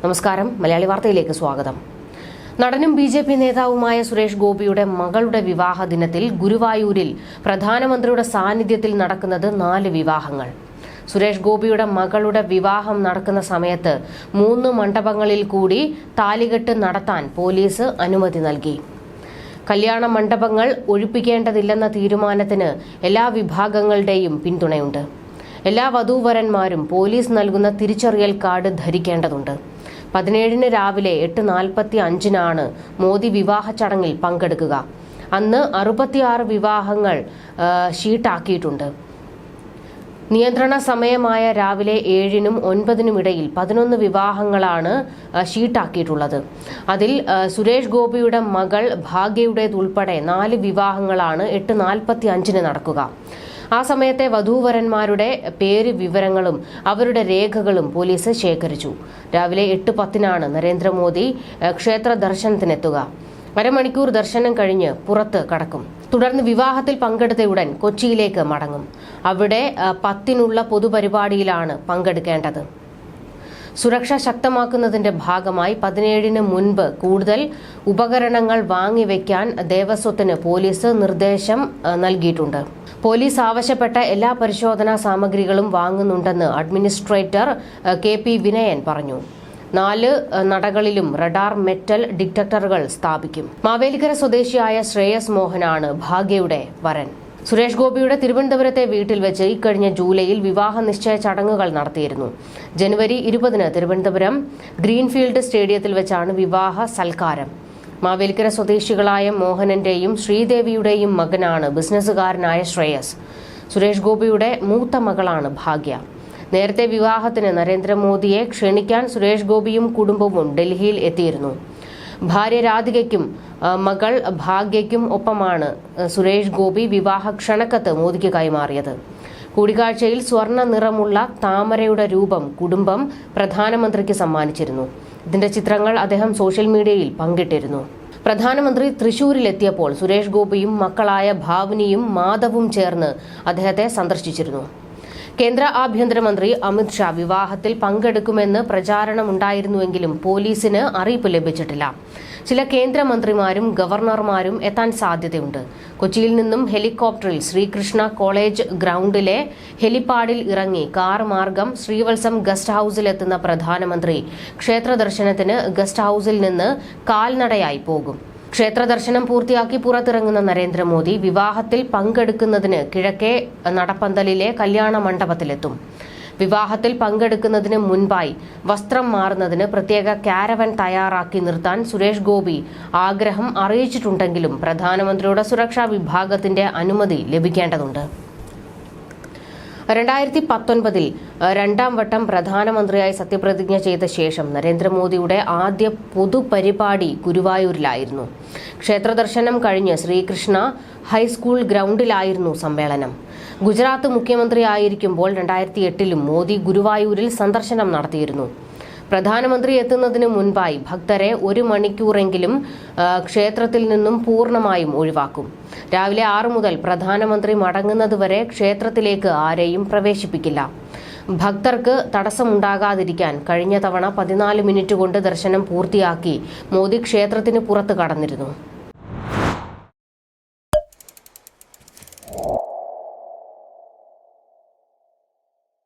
നമസ്കാരം, മലയാളി വാർത്തയിലേക്ക് സ്വാഗതം. നടനും ബി.ജെ.പി. നേതാവുമായ സുരേഷ് ഗോപിയുടെ മകളുടെ വിവാഹ ദിനത്തിൽ ഗുരുവായൂരിൽ പ്രധാനമന്ത്രിയുടെ സാന്നിധ്യത്തിൽ നടക്കുന്നത് 4 വിവാഹങ്ങൾ. സുരേഷ് ഗോപിയുടെ മകളുടെ വിവാഹം നടക്കുന്ന സമയത്ത് 3 മണ്ഡപങ്ങളിൽ കൂടി താലികെട്ട് നടത്താൻ പോലീസ് അനുമതി നൽകി. കല്യാണ മണ്ഡപങ്ങൾ ഒഴിപ്പിക്കേണ്ടതില്ലെന്ന തീരുമാനത്തിന് എല്ലാ വിഭാഗങ്ങളുടെയും പിന്തുണയുണ്ട്. എല്ലാ വധൂവരന്മാരും പോലീസ് നൽകുന്ന തിരിച്ചറിയൽ കാർഡ് ധരിക്കേണ്ടതുണ്ട്. 17 രാവിലെ 8:45 മോദി വിവാഹ ചടങ്ങിൽ പങ്കെടുക്കുക. അന്ന് 66 വിവാഹങ്ങൾ ഷീട്ടാക്കിയിട്ടുണ്ട്. നിയന്ത്രണ സമയമായ രാവിലെ 7-നും 9-നും ഇടയിൽ 11 വിവാഹങ്ങളാണ് ഷീട്ടാക്കിയിട്ടുള്ളത്. അതിൽ സുരേഷ് ഗോപിയുടെ മകൾ ഭാഗ്യയുടേതുൾപ്പെടെ 4 വിവാഹങ്ങളാണ് 8:45 നടക്കുക. ആ സമയത്തെ വധൂവരന്മാരുടെ പേര് വിവരങ്ങളും അവരുടെ രേഖകളും പോലീസ് ശേഖരിച്ചു. രാവിലെ 8:10 നരേന്ദ്രമോദി ക്ഷേത്ര ദർശനത്തിനെത്തുക. അരമണിക്കൂർ ദർശനം കഴിഞ്ഞ് പുറത്ത് കടക്കും. തുടർന്ന് വിവാഹത്തിൽ പങ്കെടുത്തയുടൻ കൊച്ചിയിലേക്ക് മടങ്ങും. അവിടെ 10-നുള്ള പൊതുപരിപാടിയിലാണ് പങ്കെടുക്കേണ്ടത്. സുരക്ഷ ശക്തമാക്കുന്നതിന്റെ ഭാഗമായി 17-ന് മുൻപ് കൂടുതൽ ഉപകരണങ്ങൾ വാങ്ങിവെക്കാൻ ദേവസ്വത്തിന് പോലീസ് നിർദ്ദേശം നൽകിയിട്ടുണ്ട്. പോലീസ് ആവശ്യപ്പെട്ട എല്ലാ പരിശോധനാ സാമഗ്രികളും വാങ്ങുന്നുണ്ടെന്ന് അഡ്മിനിസ്ട്രേറ്റർ കെ.പി. വിനയൻ പറഞ്ഞു. 4 നടകളിലും റഡാർ മെറ്റൽ ഡിറ്റക്ടറുകൾ സ്ഥാപിക്കും. മാവേലിക്കര സ്വദേശിയായ ശ്രേയസ് മോഹനാണ് ഭാഗ്യയുടെ വരൻ. സുരേഷ് ഗോപിയുടെ തിരുവനന്തപുരത്തെ വീട്ടിൽ വെച്ച് ഇക്കഴിഞ്ഞ ജൂലൈയിൽ വിവാഹ നിശ്ചയ ചടങ്ങുകൾ നടത്തിയിരുന്നു. ജനുവരി 20-ന് തിരുവനന്തപുരം ഗ്രീൻഫീൽഡ് സ്റ്റേഡിയത്തിൽ വെച്ചാണ് വിവാഹ സൽക്കാരം. മാവേലിക്കര സ്വദേശികളായ മോഹനന്റെയും ശ്രീദേവിയുടെയും മകനാണ് ബിസിനസ്സുകാരനായ ശ്രേയസ്. സുരേഷ് ഗോപിയുടെ മൂത്ത മകളാണ് ഭാഗ്യ. നേരത്തെ വിവാഹത്തിന് നരേന്ദ്രമോദിയെ ക്ഷണിക്കാൻ സുരേഷ് ഗോപിയും കുടുംബവും ഡൽഹിയിൽ എത്തിയിരുന്നു. ഭാര്യ രാധികയ്ക്കും മകൾ ഭാഗ്യയ്ക്കും ഒപ്പമാണ് സുരേഷ് ഗോപി വിവാഹ ക്ഷണക്കത്ത് മോദിക്ക് കൈമാറിയത്. കൂടിക്കാഴ്ചയിൽ സ്വർണ്ണ നിറമുള്ള താമരയുടെ രൂപം കുടുംബം പ്രധാനമന്ത്രിക്ക് സമ്മാനിച്ചിരുന്നു. ഇതിന്റെ ചിത്രങ്ങൾ അദ്ദേഹം സോഷ്യൽ മീഡിയയിൽ പങ്കിട്ടിരുന്നു. പ്രധാനമന്ത്രി തൃശൂരിലെത്തിയപ്പോൾ സുരേഷ് ഗോപിയും മക്കളായ ഭാവനിയും മാധവും ചേർന്ന് അദ്ദേഹത്തെ സന്ദർശിച്ചിരുന്നു. കേന്ദ്ര ആഭ്യന്തരമന്ത്രി അമിത് ഷാ വിവാഹത്തിൽ പങ്കെടുക്കുമെന്ന് പ്രചാരണമുണ്ടായിരുന്നുവെങ്കിലും പോലീസിന് അറിയിപ്പ് ലഭിച്ചിട്ടില്ല. ചില കേന്ദ്രമന്ത്രിമാരും ഗവർണർമാരും എത്താൻ സാധ്യതയുണ്ട്. കൊച്ചിയിൽ നിന്നും ഹെലികോപ്റ്ററിൽ ശ്രീകൃഷ്ണ കോളേജ് ഗ്രൗണ്ടിലെ ഹെലിപാഡിൽ ഇറങ്ങി കാർ മാർഗം ശ്രീവത്സം ഗസ്റ്റ് ഹൌസിലെത്തുന്ന പ്രധാനമന്ത്രി ക്ഷേത്ര ദർശനത്തിന് ഗസ്റ്റ് ഹൌസിൽ നിന്ന് കാൽനടയായി പോകും. ക്ഷേത്ര ദർശനം പൂർത്തിയാക്കി പുറത്തിറങ്ങുന്ന നരേന്ദ്രമോദി വിവാഹത്തിൽ പങ്കെടുക്കുന്നതിന് കിഴക്കേ നടപ്പന്തലിലെ കല്യാണ മണ്ഡപത്തിലെത്തും. വിവാഹത്തിൽ പങ്കെടുക്കുന്നതിന് മുൻപായി വസ്ത്രം മാറുന്നതിന് പ്രത്യേക കാരവൻ തയ്യാറാക്കി നിർത്താൻ സുരേഷ് ഗോപി ആഗ്രഹം അറിയിച്ചിട്ടുണ്ടെങ്കിലും പ്രധാനമന്ത്രിയുടെ സുരക്ഷാ വിഭാഗത്തിന്റെ അനുമതി ലഭിക്കേണ്ടതുണ്ട്. 2019-ൽ 2ാം വട്ടം പ്രധാനമന്ത്രിയായി സത്യപ്രതിജ്ഞ ചെയ്ത ശേഷം നരേന്ദ്രമോദിയുടെ ആദ്യ പൊതുപരിപാടി ഗുരുവായൂരിലായിരുന്നു. ക്ഷേത്രദർശനം കഴിഞ്ഞ് ശ്രീകൃഷ്ണ ഹൈസ്കൂൾ ഗ്രൗണ്ടിലായിരുന്നു സമ്മേളനം. ഗുജറാത്ത് മുഖ്യമന്ത്രിയായിരിക്കുമ്പോൾ 2008-ലും മോദി ഗുരുവായൂരിൽ സന്ദർശനം നടത്തിയിരുന്നു. പ്രധാനമന്ത്രി എത്തുന്നതിന് മുൻപായി ഭക്തരെ 1 മണിക്കൂറെങ്കിലും ക്ഷേത്രത്തിൽ നിന്നും പൂർണ്ണമായും ഒഴിവാക്കും. രാവിലെ 6 മുതൽ പ്രധാനമന്ത്രി മടങ്ങുന്നതുവരെ ക്ഷേത്രത്തിലേക്ക് ആരെയും പ്രവേശിപ്പിക്കില്ല. ഭക്തർക്ക് തടസ്സമുണ്ടാകാതിരിക്കാൻ കഴിഞ്ഞ തവണ 14 മിനിറ്റ് കൊണ്ട് ദർശനം പൂർത്തിയാക്കി മോദി ക്ഷേത്രത്തിന് പുറത്ത് കടന്നിരുന്നു.